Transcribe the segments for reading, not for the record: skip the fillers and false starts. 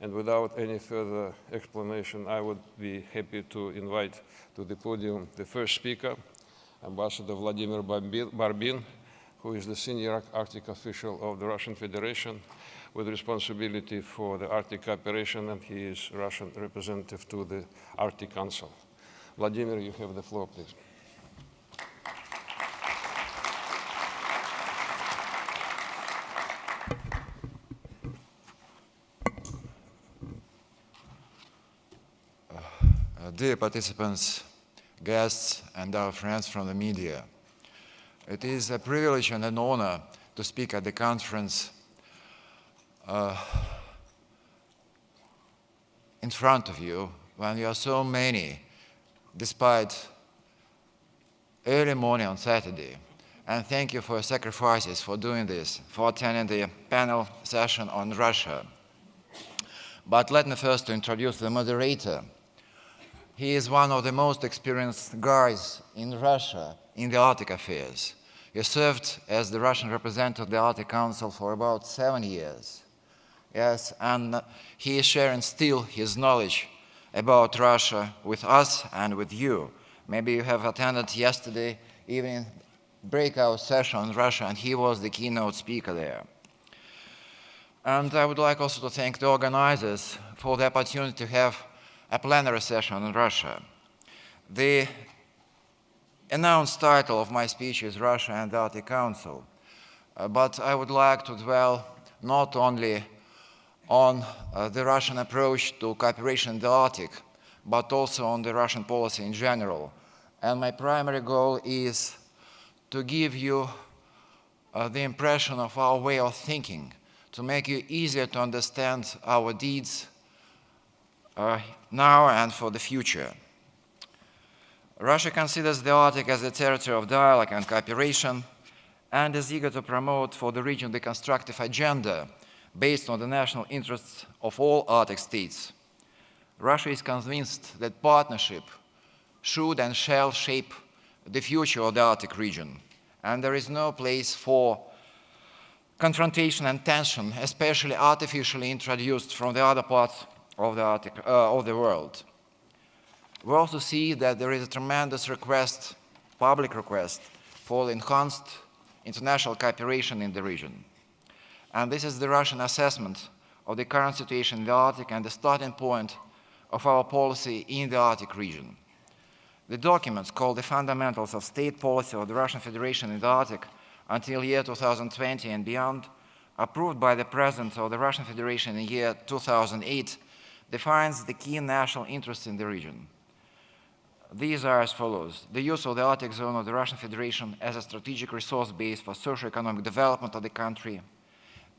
And without any further explanation, I would be happy to invite to the podium the first speaker, Ambassador Vladimir Barbin, who is the senior Arctic official of the Russian Federation with responsibility for the Arctic cooperation, and he is Russian representative to the Arctic Council. Vladimir, you have the floor, please. Dear participants, guests, and our friends from the media, it is a privilege and an honor to speak at the conference in front of you when you are so many, despite early morning on Saturday. And thank you for your sacrifices for doing this, for attending the panel session on Russia. But let me first introduce the moderator. He is one of the most experienced guys in Russia in the Arctic affairs. He served as the Russian representative of the Arctic Council for about 7 years. Yes, and he is sharing still his knowledge about Russia with us and with you. Maybe you have attended yesterday evening breakout session on Russia, and he was the keynote speaker there. And I would like also to thank the organizers for the opportunity to have a plenary session on Russia. The announced title of my speech is Russia and the Arctic Council, but I would like to dwell not only on the Russian approach to cooperation in the Arctic, but also on the Russian policy in general. And my primary goal is to give you the impression of our way of thinking, to make it easier to understand our deeds now and for the future. Russia considers the Arctic as a territory of dialogue and cooperation and is eager to promote for the region the constructive agenda based on the national interests of all Arctic states. Russia is convinced that partnership should and shall shape the future of the Arctic region, and there is no place for confrontation and tension, especially artificially introduced from the other parts of the Arctic, of the world. We also see that there is a tremendous request, public request, for enhanced international cooperation in the region. And this is the Russian assessment of the current situation in the Arctic and the starting point of our policy in the Arctic region. The documents called the Fundamentals of State Policy of the Russian Federation in the Arctic until year 2020 and beyond, approved by the President of the Russian Federation in year 2008, defines the key national interests in the region. These are as follows: the use of the Arctic zone of the Russian Federation as a strategic resource base for socio-economic development of the country,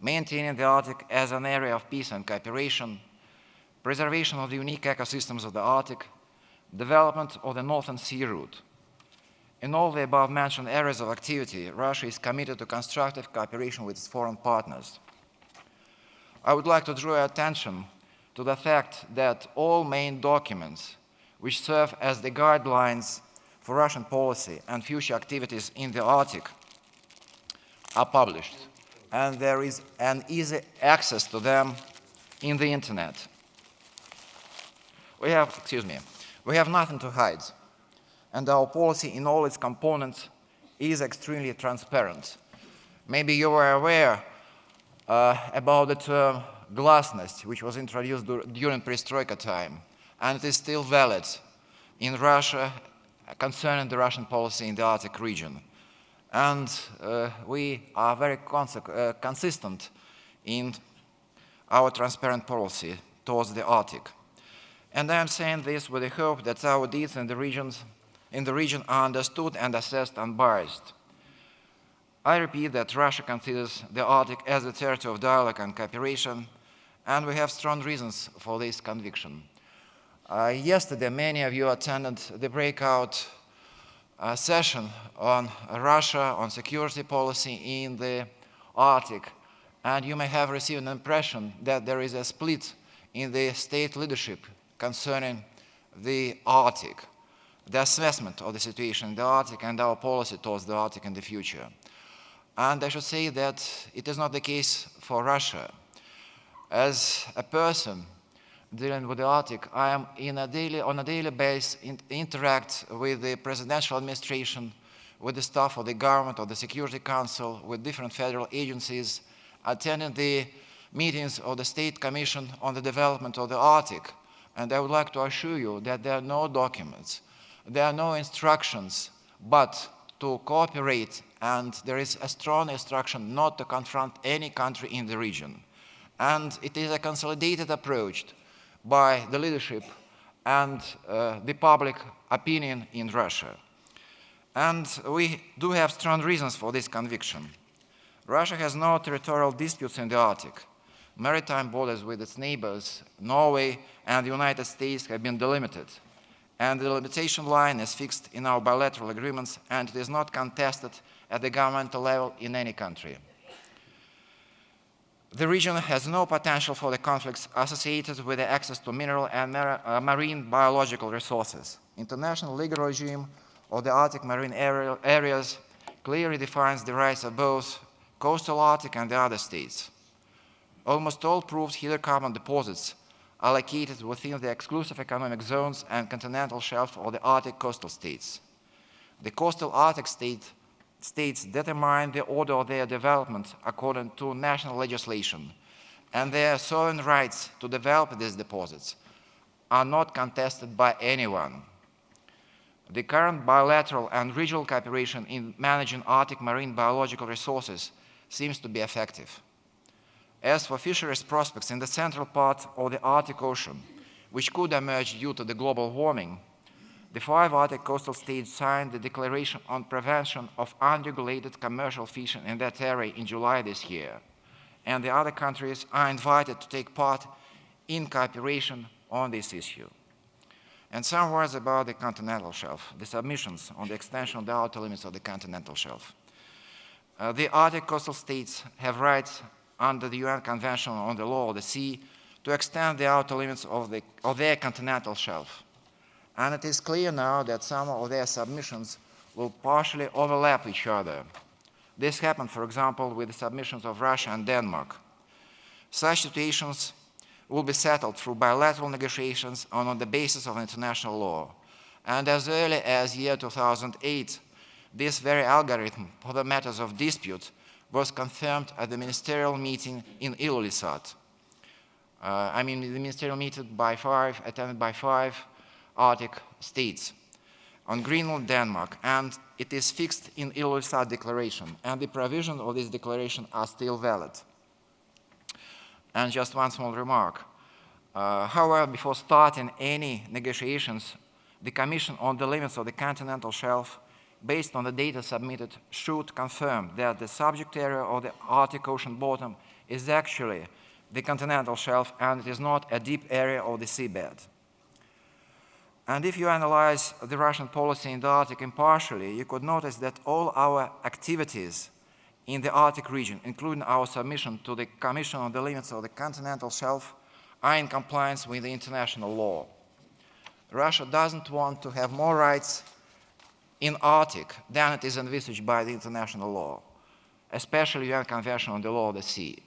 maintaining the Arctic as an area of peace and cooperation, preservation of the unique ecosystems of the Arctic, development of the Northern Sea route. In all the above-mentioned areas of activity, Russia is committed to constructive cooperation with its foreign partners. I would like to draw your attention to the fact that all main documents which serve as the guidelines for Russian policy and future activities in the Arctic are published, and there is an easy access to them in the internet. We have nothing to hide, and our policy in all its components is extremely transparent. Maybe you were aware about the term glasnost, which was introduced during perestroika time, and it is still valid in Russia concerning the Russian policy in the Arctic region. And we are very consistent in our transparent policy towards the Arctic. And I am saying this with the hope that our deeds in the region are understood and assessed unbiased. I repeat that Russia considers the Arctic as a territory of dialogue and cooperation, and we have strong reasons for this conviction. Yesterday, many of you attended the breakout session on Russia, on security policy in the Arctic, and you may have received an impression that there is a split in the state leadership concerning the Arctic, the assessment of the situation in the Arctic and our policy towards the Arctic in the future. And I should say that it is not the case for Russia. As a person dealing with the Arctic, I am on a daily basis interact with the presidential administration, with the staff of the government, of the Security Council, with different federal agencies, attending the meetings of the State Commission on the Development of the Arctic. And I would like to assure you that there are no documents, there are no instructions, but to cooperate, and there is a strong instruction not to confront any country in the region. And it is a consolidated approach by the leadership and the public opinion in Russia. And we do have strong reasons for this conviction. Russia has no territorial disputes in the Arctic. Maritime borders with its neighbors, Norway and the United States, have been delimited. And the limitation line is fixed in our bilateral agreements, and it is not contested at the governmental level in any country. The region has no potential for the conflicts associated with the access to mineral and marine biological resources. International legal regime of the Arctic marine areas clearly defines the rights of both coastal Arctic and the other states. Almost all proved hydrocarbon deposits are located within the exclusive economic zones and continental shelf of the Arctic coastal states. The coastal Arctic states determine the order of their development according to national legislation, and their sovereign rights to develop these deposits are not contested by anyone. The current bilateral and regional cooperation in managing Arctic marine biological resources seems to be effective. As for fisheries prospects in the central part of the Arctic Ocean, which could emerge due to the global warming, the 5 Arctic coastal states signed the Declaration on Prevention of Unregulated Commercial Fishing in that area in July this year, and the other countries are invited to take part in cooperation on this issue. And some words about the continental shelf, the submissions on the extension of the outer limits of the continental shelf. The Arctic coastal states have rights under the UN Convention on the Law of the Sea to extend the outer limits of their continental shelf. And it is clear now that some of their submissions will partially overlap each other. This happened, for example, with the submissions of Russia and Denmark. Such situations will be settled through bilateral negotiations and on the basis of international law. And as early as year 2008, this very algorithm for the matters of dispute was confirmed at the ministerial meeting in Ilulissat. The ministerial meeting attended by 5 Arctic states on Greenland, Denmark, and it is fixed in Ilulissat Declaration, and the provisions of this declaration are still valid. And just one small remark. However, before starting any negotiations, the Commission on the Limits of the Continental Shelf, based on the data submitted, should confirm that the subject area of the Arctic Ocean bottom is actually the continental shelf and it is not a deep area of the seabed. And if you analyze the Russian policy in the Arctic impartially, you could notice that all our activities in the Arctic region, including our submission to the Commission on the Limits of the Continental Shelf, are in compliance with the international law. Russia doesn't want to have more rights in Arctic than it is envisaged by the international law, especially UN Convention on the Law of the Sea.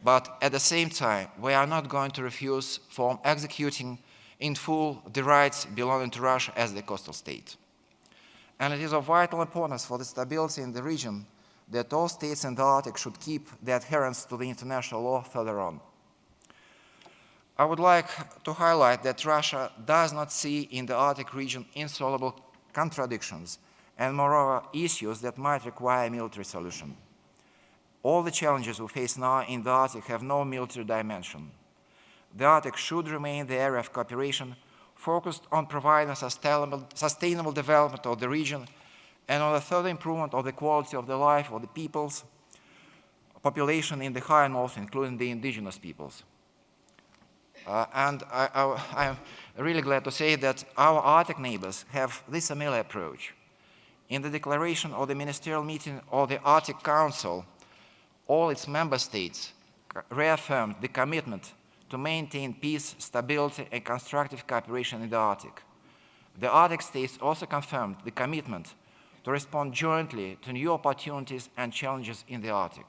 But at the same time, we are not going to refuse from executing in full the rights belonging to Russia as the coastal state. And it is of vital importance for the stability in the region that all states in the Arctic should keep the adherence to the international law further on. I would like to highlight that Russia does not see in the Arctic region insoluble contradictions and, moreover, issues that might require a military solution. All the challenges we face now in the Arctic have no military dimension. The Arctic should remain the area of cooperation focused on providing sustainable development of the region and on the further improvement of the quality of the life of the peoples, population in the high north, including the indigenous peoples. And I am really glad to say that our Arctic neighbors have this similar approach. In the declaration of the ministerial meeting of the Arctic Council, all its member states reaffirmed the commitment to maintain peace, stability, and constructive cooperation in the Arctic. The Arctic states also confirmed the commitment to respond jointly to new opportunities and challenges in the Arctic.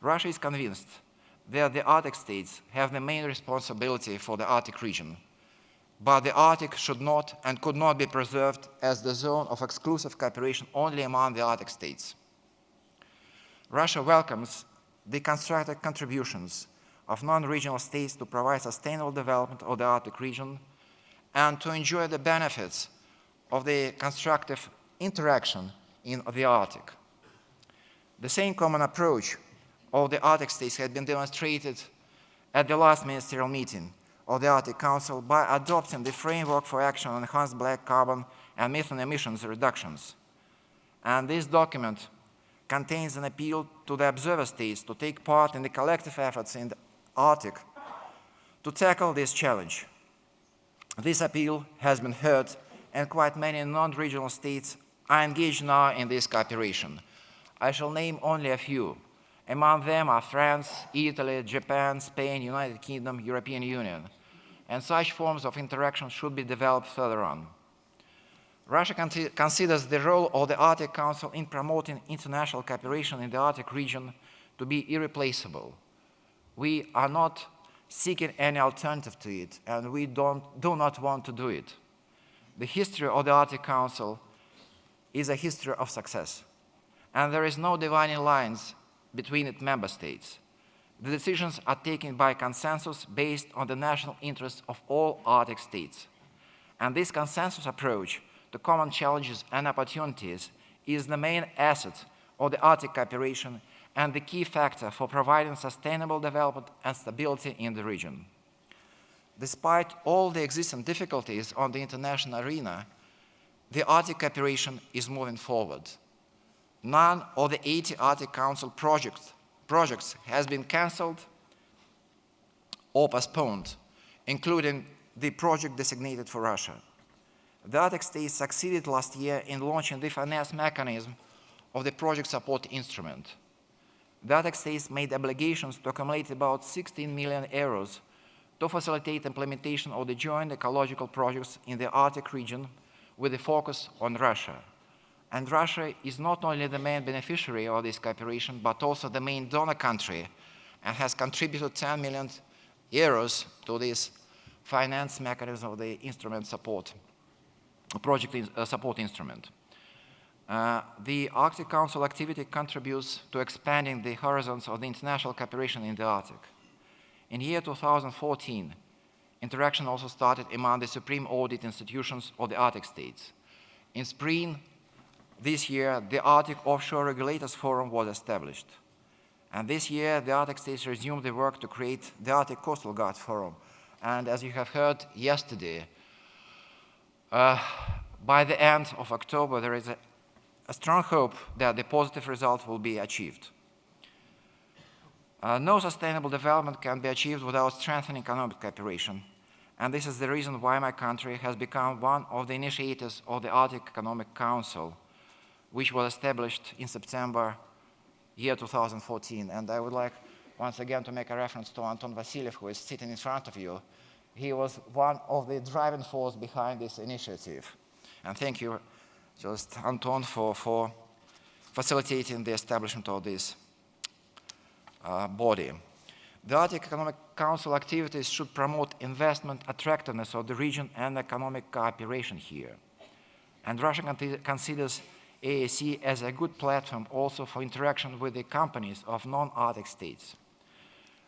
Russia is convinced that the Arctic states have the main responsibility for the Arctic region, but the Arctic should not and could not be preserved as the zone of exclusive cooperation only among the Arctic states. Russia welcomes the constructive contributions of non-regional states to provide sustainable development of the Arctic region and to enjoy the benefits of the constructive interaction in the Arctic. The same common approach of the Arctic states had been demonstrated at the last ministerial meeting of the Arctic Council by adopting the framework for action on enhanced black carbon and methane emissions reductions. And this document contains an appeal to the observer states to take part in the collective efforts in the Arctic to tackle this challenge. This appeal has been heard, and quite many non-regional states are engaged now in this cooperation. I shall name only a few. Among them are France, Italy, Japan, Spain, United Kingdom, European Union. And such forms of interaction should be developed further on. Russia considers the role of the Arctic Council in promoting international cooperation in the Arctic region to be irreplaceable. We are not seeking any alternative to it, and we do not want to do it. The history of the Arctic Council is a history of success, and there is no dividing lines between its member states. The decisions are taken by consensus based on the national interests of all Arctic states. And this consensus approach to common challenges and opportunities is the main asset of the Arctic cooperation and the key factor for providing sustainable development and stability in the region. Despite all the existing difficulties on the international arena, the Arctic cooperation is moving forward. None of the 80 Arctic Council projects has been cancelled or postponed, including the project designated for Russia. The Arctic states succeeded last year in launching the finance mechanism of the project support instrument. The Arctic states made obligations to accumulate about 16 million euros to facilitate implementation of the joint ecological projects in the Arctic region with a focus on Russia. And Russia is not only the main beneficiary of this cooperation, but also the main donor country, and has contributed 10 million euros to this finance mechanism of the instrument support, project support instrument. The Arctic Council activity contributes to expanding the horizons of the international cooperation in the Arctic. In the year 2014, interaction also started among the supreme audit institutions of the Arctic states. In spring this year, the Arctic Offshore Regulators Forum was established. And this year, the Arctic states resumed the work to create the Arctic Coastal Guard Forum. And as you have heard yesterday, by the end of October, there is a strong hope that the positive result will be achieved. No sustainable development can be achieved without strengthening economic cooperation. And this is the reason why my country has become one of the initiators of the Arctic Economic Council, which was established in September year 2014. And I would like once again to make a reference to Anton Vasilyev, who is sitting in front of you. He was one of the driving force behind this initiative. And thank you, Anton, for facilitating the establishment of this body. The Arctic Economic Council activities should promote investment attractiveness of the region and economic cooperation here. And Russia considers AAC as a good platform also for interaction with the companies of non-Arctic states.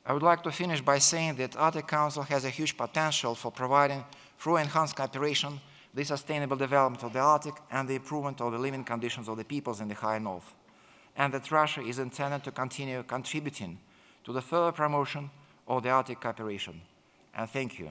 I would like to finish by saying that Arctic Council has a huge potential for providing, through enhanced cooperation, the sustainable development of the Arctic and the improvement of the living conditions of the peoples in the High North, and that Russia is intended to continue contributing to the further promotion of the Arctic cooperation. And thank you.